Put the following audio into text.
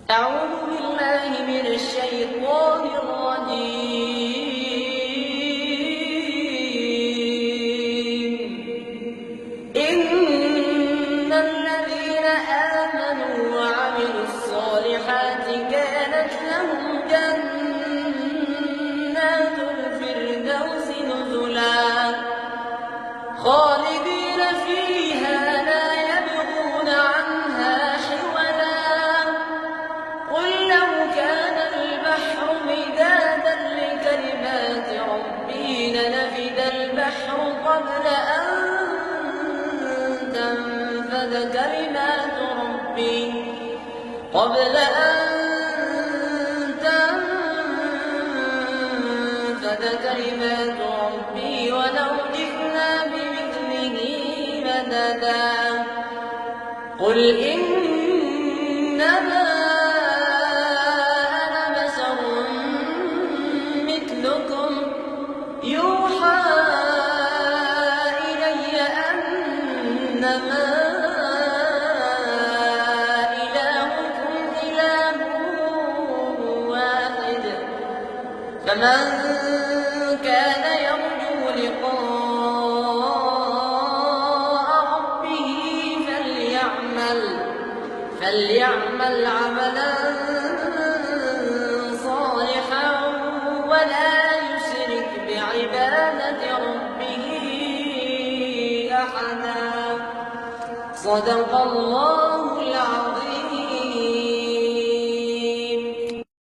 أعوذ بالله من الشيطان الرجيم. إن الذين آمنوا وعملوا الصالحات كانت لهم جنات الفردوس نزلا خالدين فيها لا يبغون عنها حولا. قل لو كان البحر مدادا لكلمات ربي لنفد البحر قبل أن تنفد كلمات ربي ولو جئنا بمثله مددا. قل إنما أنا بشر مثلكم يوحى إلي أنما إلهكم إله واحد. فمن كان يرجو لقاء ربه فليعمل عملا صالحا ولا يشرك بعبادة ربه أحدا. صدق الله.